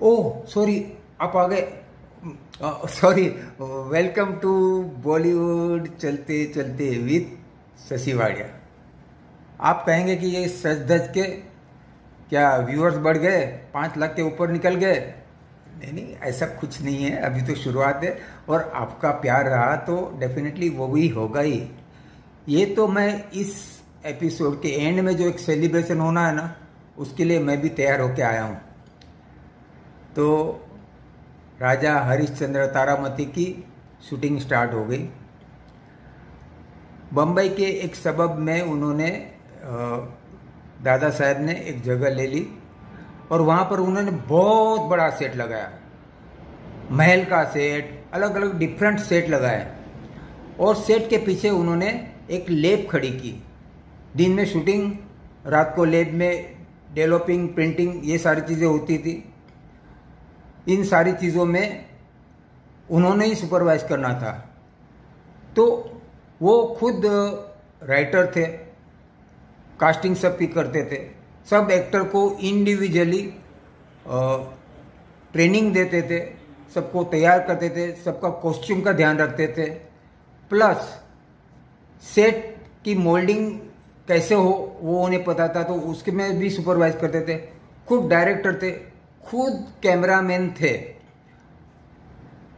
Oh sorry, आप आ गए। Sorry. Welcome to Bollywood चलते चलते विद शशि वाडिया। आप कहेंगे कि ये सच धज के क्या व्यूअर्स बढ़ गए, 5 लाख के ऊपर निकल गए? नहीं नहीं, ऐसा कुछ नहीं है, अभी तो शुरुआत है। और आपका प्यार रहा तो डेफिनेटली वो भी होगा ही। ये तो मैं इस एपिसोड के एंड में जो एक सेलिब्रेशन होना है ना, उसके लिए मैं भी तैयार होके आया हूँ। तो राजा हरिश्चंद्र तारामती की शूटिंग स्टार्ट हो गई। बम्बई के एक सबब में उन्होंने दादा साहब ने एक जगह ले ली और वहाँ पर उन्होंने बहुत बड़ा सेट लगाया, महल का सेट, अलग अलग डिफरेंट सेट लगाए। और सेट के पीछे उन्होंने एक लैब खड़ी की। दिन में शूटिंग, रात को लैब में डेवलपिंग, प्रिंटिंग, ये सारी चीज़ें होती थी। इन सारी चीज़ों में उन्होंने ही सुपरवाइज करना था। तो वो खुद राइटर थे, कास्टिंग सब भी करते थे, सब एक्टर को इंडिविजुअली ट्रेनिंग देते थे, सबको तैयार करते थे, सबका कॉस्ट्यूम का ध्यान रखते थे। प्लस सेट की मोल्डिंग कैसे हो वो उन्हें पता था, तो उसके में भी सुपरवाइज करते थे। खुद डायरेक्टर थे, खुद कैमरामैन थे,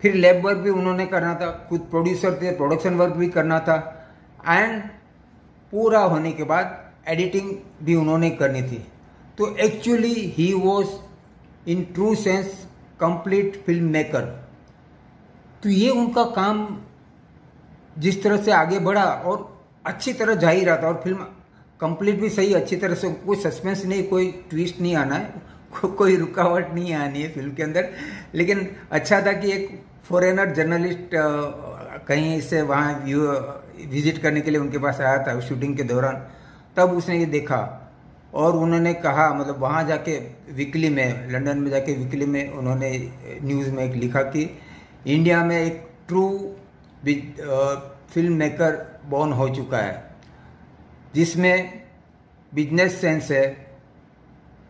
फिर लैब वर्क भी उन्होंने करना था, खुद प्रोड्यूसर थे, प्रोडक्शन वर्क भी करना था, एंड पूरा होने के बाद एडिटिंग भी उन्होंने करनी थी। तो actually he was in true sense complete film maker. तो ये उनका काम जिस तरह से आगे बढ़ा और अच्छी तरह जा ही रहा था, और फिल्म कंप्लीट भी सही, अच्छी तरह से, कोई सस्पेंस नहीं, कोई ट्विस्ट नहीं आना है, कोई रुकावट नहीं आनी है फिल्म के अंदर। लेकिन अच्छा था कि एक फॉरेनर जर्नलिस्ट कहीं से वहाँ विजिट करने के लिए उनके पास आया था शूटिंग के दौरान, तब उसने ये देखा और उन्होंने कहा, मतलब वहाँ जाके वीकली में, लंदन में जाके वीकली में उन्होंने न्यूज़ में एक लिखा कि इंडिया में एक ट्रू फिल्म मेकर बॉर्न हो चुका है, जिसमें बिजनेस सेंस है,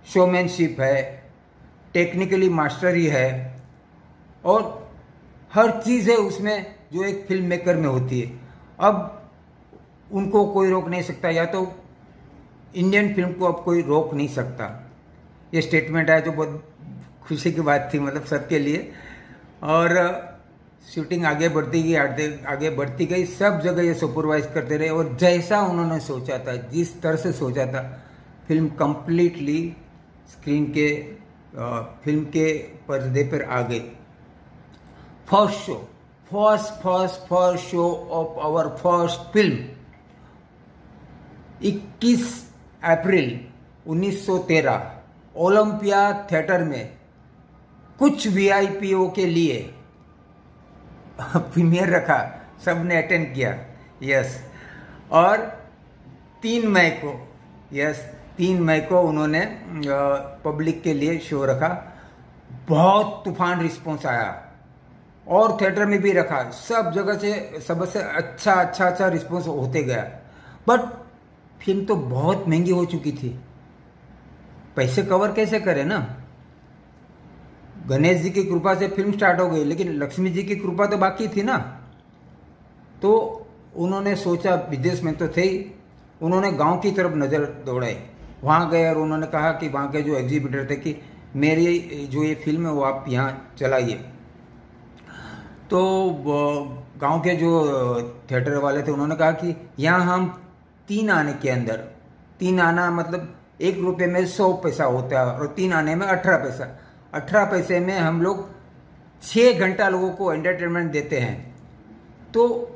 शोमैनशिप है, टेक्निकली मास्टरी है, और हर चीज़ है उसमें जो एक फिल्म मेकर में होती है। अब उनको कोई रोक नहीं सकता, या तो इंडियन फिल्म को अब कोई रोक नहीं सकता। ये स्टेटमेंट है जो बहुत खुशी की बात थी, मतलब सबके लिए। और शूटिंग आगे बढ़ती गई, आगे बढ़ती गई, सब जगह ये सुपरवाइज करते रहे, और जैसा उन्होंने सोचा था, जिस तरह से सोचा था, फिल्म कंप्लीटली स्क्रीन के फिल्म के पर्दे पर आ गई। First show of our first film 21 April 1913 Olympia theatre में कुछ वीआईपीओ के लिए प्रीमियर रखा, सबने अटेंड किया। यस। और 3 मई को उन्होंने पब्लिक के लिए शो रखा। बहुत तूफान रिस्पॉन्स आया, और थिएटर में भी रखा, सब जगह से सबसे अच्छा रिस्पॉन्स होते गया। बट फिल्म तो बहुत महंगी हो चुकी थी, पैसे कवर कैसे करें ना। गणेश जी की कृपा से फिल्म स्टार्ट हो गई, लेकिन लक्ष्मी जी की कृपा तो बाकी थी ना। तो उन्होंने सोचा, बिजनेसमैन तो थे ही, उन्होंने गांव की तरफ नज़र दौड़ाई। वहाँ गए और उन्होंने कहा कि वहाँ के जो एग्जीबिटर थे कि मेरी जो ये फिल्म है वो आप यहाँ चलाइए। तो गांव के जो थिएटर वाले थे उन्होंने कहा कि यहाँ हम 3 आने के अंदर, 3 आना मतलब 1 रुपये में 100 पैसा होता है, और 3 आने में 18 पैसा, 18 पैसे में हम लोग 6 घंटा लोगों को एंटरटेनमेंट देते हैं। तो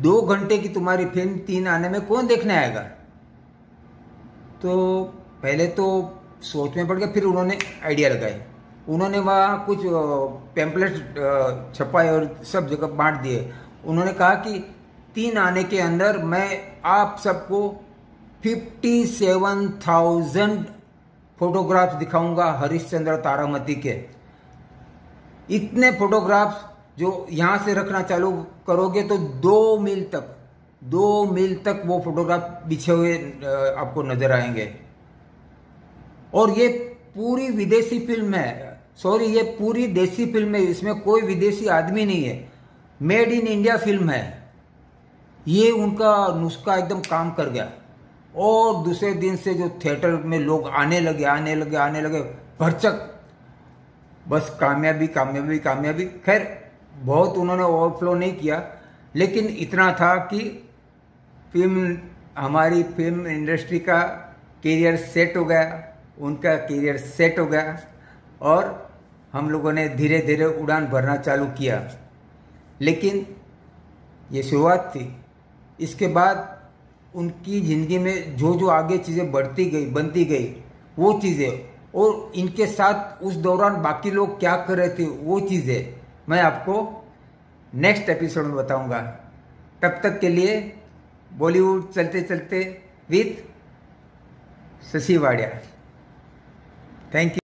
2 घंटे की तुम्हारी फिल्म 3 आने में कौन देखने आएगा? तो पहले तो सोच में पड़ गया, फिर उन्होंने आइडिया लगाई। उन्होंने वहाँ कुछ पैम्पलेट छपाए और सब जगह बांट दिए। उन्होंने कहा कि 3 आने के अंदर मैं आप सबको 57,000 फोटोग्राफ्स दिखाऊंगा हरिश्चंद्र तारामती के। इतने फोटोग्राफ्स जो यहाँ से रखना चालू करोगे तो 2 मील तक वो फोटोग्राफ बिछे हुए आपको नजर आएंगे। और ये पूरी विदेशी फिल्म है, सॉरी ये पूरी देसी फिल्म है, इसमें कोई विदेशी आदमी नहीं है, मेड इन इंडिया फिल्म है। ये उनका नुस्खा एकदम काम कर गया और दूसरे दिन से जो थिएटर में लोग आने लगे भरचक, बस कामयाबी कामयाबी कामयाबी। खैर बहुत उन्होंने ओवरफ्लो नहीं किया, लेकिन इतना था कि हमारी फिल्म इंडस्ट्री का करियर सेट हो गया, उनका करियर सेट हो गया और हम लोगों ने धीरे धीरे उड़ान भरना चालू किया। लेकिन ये शुरुआत थी, इसके बाद उनकी ज़िंदगी में जो जो आगे चीज़ें बढ़ती गई बनती गई वो चीज़ें, और इनके साथ उस दौरान बाकी लोग क्या कर रहे थे वो चीज़ें मैं आपको नेक्स्ट एपिसोड में बताऊंगा। तब तक के लिए बॉलीवुड चलते चलते with Shashi Wadia. Thank you.